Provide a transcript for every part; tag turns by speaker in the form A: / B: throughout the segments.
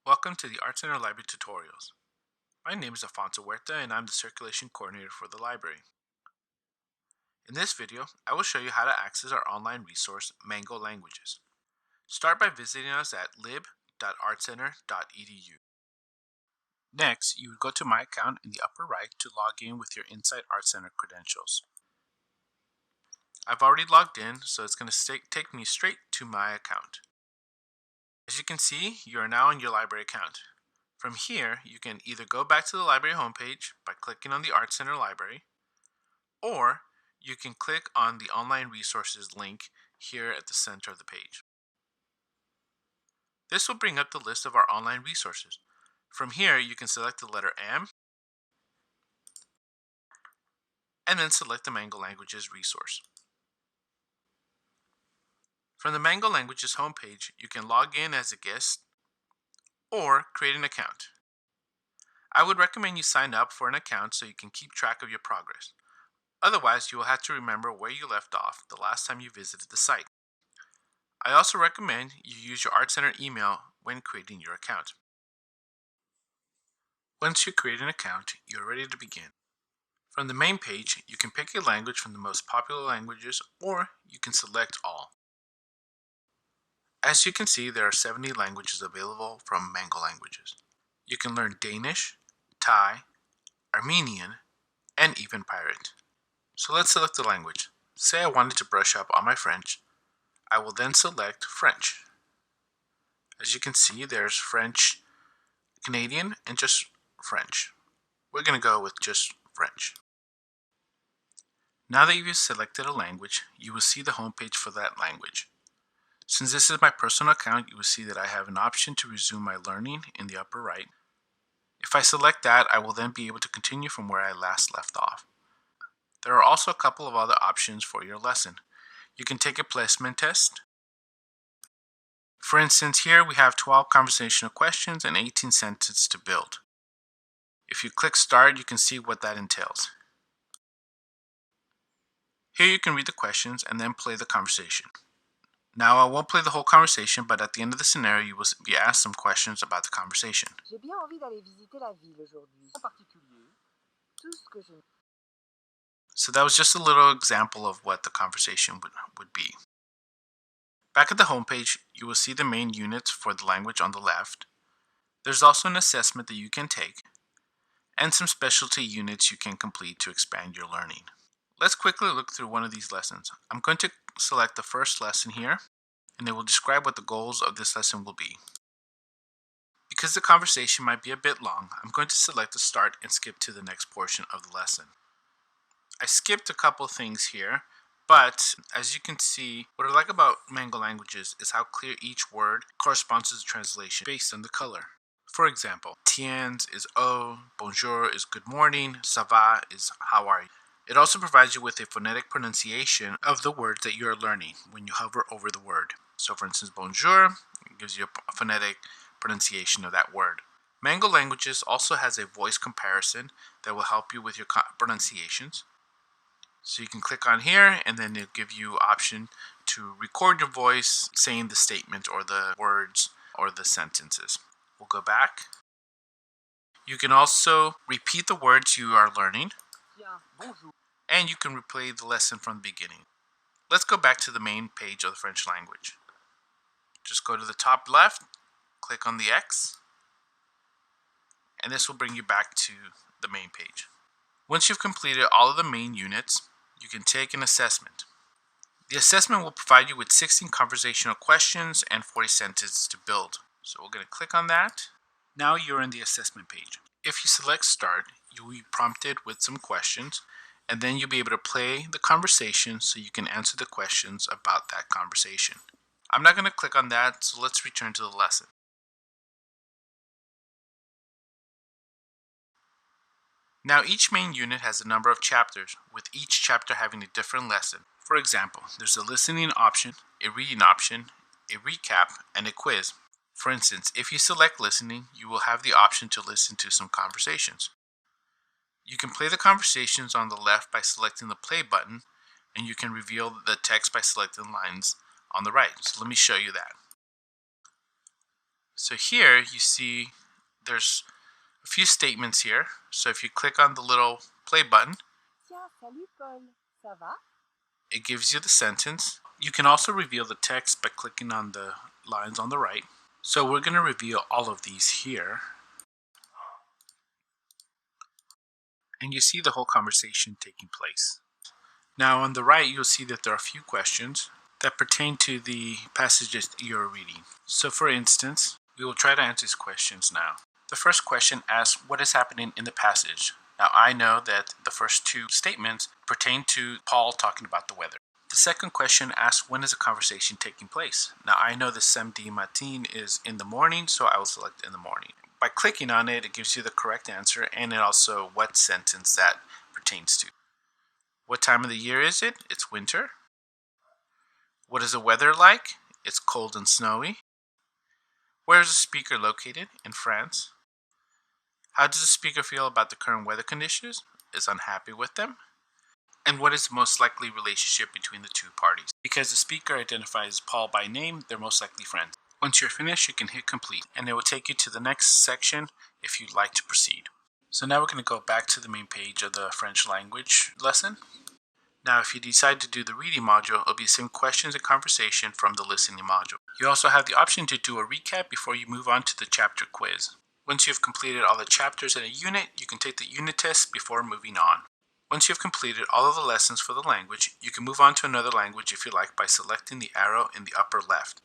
A: Welcome to the Art Center Library Tutorials. My name is Afonso Huerta and I'm the Circulation Coordinator for the library. In this video, I will show you how to access our online resource, Mango Languages. Start by visiting us at lib.artcenter.edu. Next, you would go to My Account in the upper right to log in with your Insight Art Center credentials. I've already logged in, so it's going to take me straight to my account. As you can see, you are now in your library account. From here, you can either go back to the library homepage by clicking on the Art Center Library, or you can click on the Online Resources link here at the center of the page. This will bring up the list of our online resources. From here, you can select the letter M, and then select the Mango Languages resource. From the Mango Languages homepage, you can log in as a guest or create an account. I would recommend you sign up for an account so you can keep track of your progress. Otherwise, you will have to remember where you left off the last time you visited the site. I also recommend you use your Art Center email when creating your account. Once you create an account, you are ready to begin. From the main page, you can pick a language from the most popular languages, or you can select all. As you can see, there are 70 languages available from Mango Languages. You can learn Danish, Thai, Armenian, and even Pirate. So let's select the language. Say I wanted to brush up on my French. I will then select French. As you can see, there's French Canadian and just French. We're going to go with just French. Now that you've selected a language, you will see the homepage for that language. Since this is my personal account, you will see that I have an option to resume my learning in the upper right. If I select that, I will then be able to continue from where I last left off. There are also a couple of other options for your lesson. You can take a placement test. For instance, here we have 12 conversational questions and 18 sentences to build. If you click Start, you can see what that entails. Here you can read the questions and then play the conversation. Now I won't play the whole conversation, but at the end of the scenario you will be asked some questions about the conversation.
B: J'ai bien envie d'aller visiter la ville aujourd'hui. En particulier, tout ce que je...
A: So that was just a little example of what the conversation would be. Back at the homepage, you will see the main units for the language on the left. There's also an assessment that you can take, and some specialty units you can complete to expand your learning. Let's quickly look through one of these lessons. I'm going to select the first lesson here, and it will describe what the goals of this lesson will be. Because the conversation might be a bit long, I'm going to select the start and skip to the next portion of the lesson. I skipped a couple things here, but as you can see, what I like about Mango Languages is how clear each word corresponds to the translation based on the color. For example, tiens is oh, bonjour is good morning, ça va is how are you. It also provides you with a phonetic pronunciation of the words that you are learning when you hover over the word. So for instance, bonjour gives you a phonetic pronunciation of that word. Mango Languages also has a voice comparison that will help you with your pronunciations. So you can click on here and then it'll give you option to record your voice saying the statement or the words or the sentences. We'll go back. You can also repeat the words you are learning. And you can replay the lesson from the beginning. Let's go back to the main page of the French language. Just go to the top left, click on the X, and this will bring you back to the main page. Once you've completed all of the main units, you can take an assessment. The assessment will provide you with 16 conversational questions and 40 sentences to build. So we're going to click on that. Now you're in the assessment page. If you select Start, you'll be prompted with some questions, and then you'll be able to play the conversation so you can answer the questions about that conversation. I'm not going to click on that, so let's return to the lesson. Now each main unit has a number of chapters, with each chapter having a different lesson. For example, there's a listening option, a reading option, a recap, and a quiz. For instance, if you select listening, you will have the option to listen to some conversations. You can play the conversations on the left by selecting the play button, and you can reveal the text by selecting lines on the right. So let me show you that. So here you see there's a few statements here. So if you click on the little play button,
B: Tiens, salut Paul, ça va?
A: it gives you the sentence. You can also reveal the text by clicking on the lines on the right. So we're going to reveal all of these here. And you see the whole conversation taking place. Now on the right, you'll see that there are a few questions that pertain to the passages that you're reading. So for instance, we will try to answer these questions now. The first question asks what is happening in the passage. Now I know that the first two statements pertain to Paul talking about the weather. The second question asks when is the conversation taking place. Now I know the samedi matin is in the morning, so I will select in the morning. By clicking on it, it gives you the correct answer and it also what sentence that pertains to. What time of the year is it? It's winter. What is the weather like? It's cold and snowy. Where is the speaker located? In France. How does the speaker feel about the current weather conditions? Is unhappy with them. And what is the most likely relationship between the two parties? Because the speaker identifies Paul by name, they're most likely friends. Once you're finished, you can hit complete, and it will take you to the next section if you'd like to proceed. So now we're going to go back to the main page of the French language lesson. Now, if you decide to do the reading module, it'll be the same questions and conversation from the listening module. You also have the option to do a recap before you move on to the chapter quiz. Once you've completed all the chapters in a unit, you can take the unit test before moving on. Once you've completed all of the lessons for the language, you can move on to another language if you like by selecting the arrow in the upper left.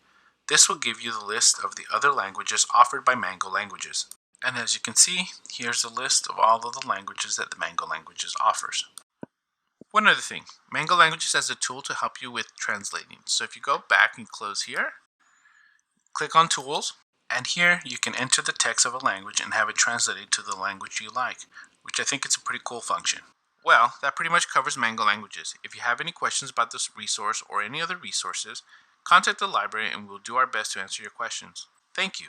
A: This will give you the list of the other languages offered by Mango Languages. And as you can see, here's a list of all of the languages that the Mango Languages offers. One other thing, Mango Languages has a tool to help you with translating. So if you go back and close here, click on Tools, and here you can enter the text of a language and have it translated to the language you like, which I think is a pretty cool function. Well, that pretty much covers Mango Languages. If you have any questions about this resource or any other resources, contact the library and we'll do our best to answer your questions. Thank you.